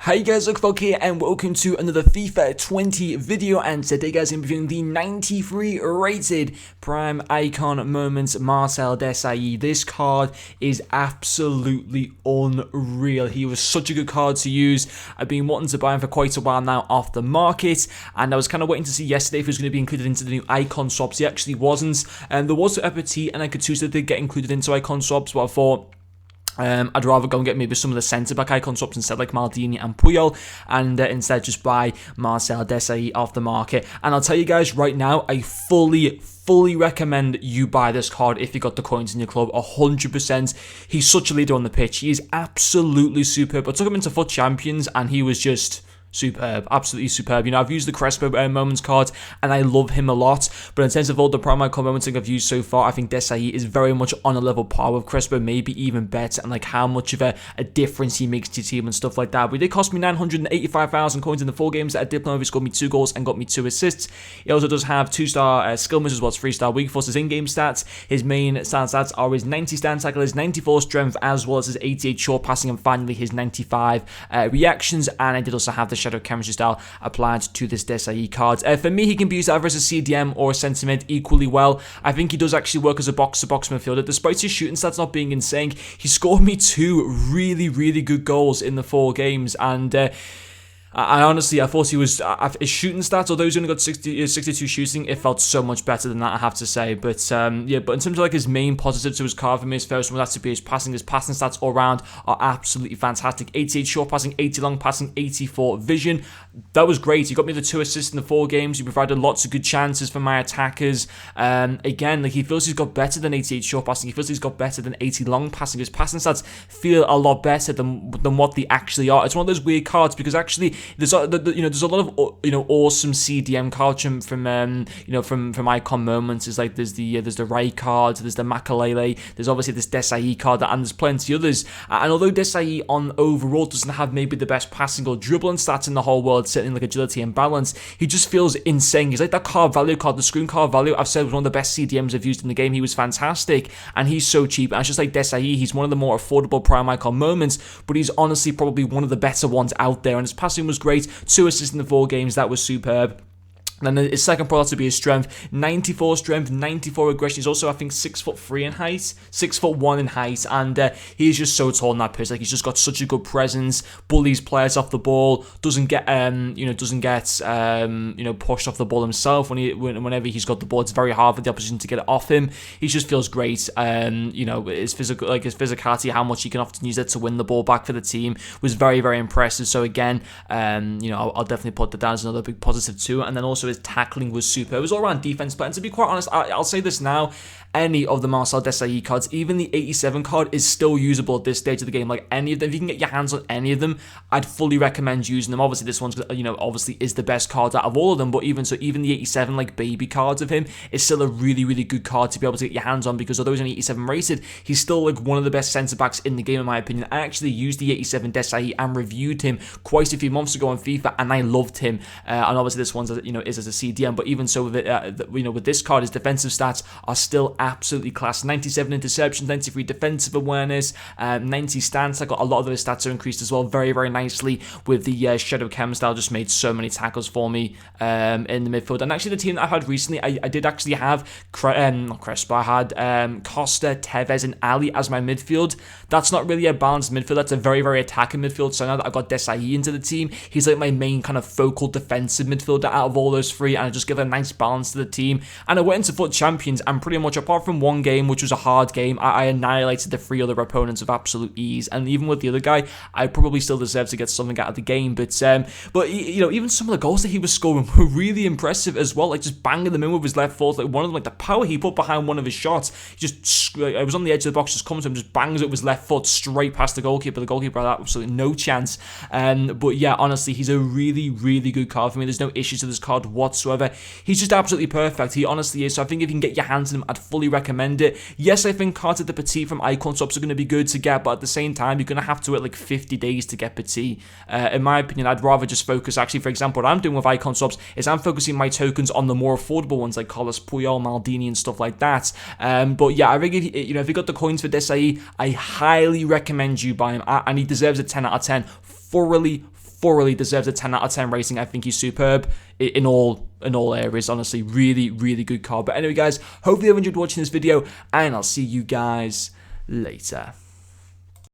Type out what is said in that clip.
Hi guys, Luke here and welcome to another FIFA 20 video, and today guys I'm reviewing the 93 rated Prime Icon Moments Marcel Desailly. This card is absolutely unreal. He was such a good card to use. I've been wanting to buy him for quite a while now off the market, and I was kind of waiting to see yesterday if he was going to be included into the new icon swaps. He actually wasn't, and there was a Petit and Gattuso that did get included into icon swaps, but I thought I'd rather go and get maybe some of the centre-back icon swaps instead, like Maldini and Puyol, and instead just buy Marcel Desailly off the market. And I'll tell you guys right now, I fully recommend you buy this card if you got the coins in your club. 100%. He's such a leader on the pitch. He is absolutely superb. I took him into FUT Champions, and he was just superb, absolutely superb. You know, I've used the Crespo Moments card and I love him a lot, but in terms of all the Prime Icon Moments I've used so far, I think Desailly is very much on a level par with Crespo, maybe even better, and like how much of a difference he makes to your team and stuff like that. But it did cost me 985,000 coins in the 4 games that I did play. He scored me 2 goals and got me 2 assists. He also does have 2-star skill moves as well as 3-star weak force. His in-game stats, his main stats are his 90 stand tackle, his 94 strength, as well as his 88 short passing, and finally his 95 reactions. And I did also have the shadow chemistry style applied to this Desailly card. For me, he can be used either as a CDM or a centre mid equally well. I think he does actually work as a box-to-box midfielder. Despite his shooting stats not being insane, he scored me 2 really good goals in the 4 games, and I honestly, I thought he was, his shooting stats, although he's only got 62 shooting, it felt so much better than that, I have to say. But yeah, but in terms of like his main positives to his card, for me, his first one would have to be his passing. His passing stats all around are absolutely fantastic. 88 short passing, 80 long passing, 84 vision. That was great. He got me the 2 assists in the 4 games. He provided lots of good chances for my attackers. Again, like he feels he's got better than 88 short passing. He feels he's got better than 80 long passing. His passing stats feel a lot better than what they actually are. It's one of those weird cards because actually there's a lot of awesome CDM cards from Icon Moments. There's like there's the Ray card, there's the Makalele, there's obviously this Desailly card, and there's plenty others. And although Desailly on overall doesn't have maybe the best passing or dribbling stats in the whole world, certainly like agility and balance, he just feels insane. He's like that card value card, the screen card value. I've said was one of the best CDMs I've used in the game. He was fantastic, and he's so cheap. And it's just like Desailly, he's one of the more affordable Prime Icon Moments, but he's honestly probably one of the better ones out there. And his passing was great. 2 assists in the 4 games, that was superb. And then his second product to be his strength, 94 strength, 94 aggression. He's also, I think, 6'3" in height, 6'1" in height, and he's just so tall in that pitch. Like he's just got such a good presence, bullies players off the ball, doesn't get pushed off the ball himself whenever he's got the ball. It's very hard for the opposition to get it off him. He just feels great. His physicality, how much he can often use it to win the ball back for the team, was very impressive. So again, I'll definitely put that down as another big positive too. And then also his tackling was super. It was all around defense, but to be quite honest, I'll say this now, any of the Marcel Desailly cards, even the 87 card, is still usable at this stage of the game. Like any of them, if you can get your hands on any of them, I'd fully recommend using them. Obviously this one's obviously is the best card out of all of them, but even so, even the 87 like baby cards of him is still a really good card to be able to get your hands on, because although he's only 87 rated, he's still like one of the best centre backs in the game in my opinion. I actually used the 87 Desailly and reviewed him quite a few months ago on FIFA, and I loved him. And obviously this one's is as a CDM, but even so with it, with this card, his defensive stats are still absolutely class. 97 interceptions, 93 defensive awareness, 90 stance. Like a lot of those stats are increased as well, very nicely with the Shadow Chem style. Just made so many tackles for me in the midfield. And actually the team that I've had recently, I did actually have not Crespo, I had Costa, Tevez and Ali as my midfield. That's not really a balanced midfield. That's a very attacking midfield. So now that I've got Desailly into the team, he's like my main kind of focal defensive midfielder out of all those 3, and I just give a nice balance to the team. And I went into FUT Champions, and pretty much apart from one game, which was a hard game, I annihilated the 3 other opponents with absolute ease. And even with the other guy, I probably still deserve to get something out of the game. But even some of the goals that he was scoring were really impressive as well. Like just banging them in with his left foot. Like one of them, like the power he put behind one of his shots, I was on the edge of the box, just comes to him, just bangs it with his left foot straight past the goalkeeper. The goalkeeper had absolutely no chance. But yeah, honestly, he's a really good card for me. There's no issues with this card whatsoever. He's just absolutely perfect. He honestly is. So I think if you can get your hands on him, I'd fully recommend it. Yes, I think cards at the Petit from Icon Swaps are going to be good to get, but at the same time, you're going to have to wait like 50 days to get Petit. In my opinion, I'd rather just focus, actually, for example, what I'm doing with Icon Swaps is I'm focusing my tokens on the more affordable ones like Carlos Puyol, Maldini and stuff like that. But yeah, I think if you got the coins for Desailly, I highly recommend you buy him. And he deserves a 10 out of 10. thoroughly deserves a 10 out of 10 rating. I think he's superb in all areas. Honestly, really, really good card. But anyway, guys, hopefully you've enjoyed watching this video, and I'll see you guys later.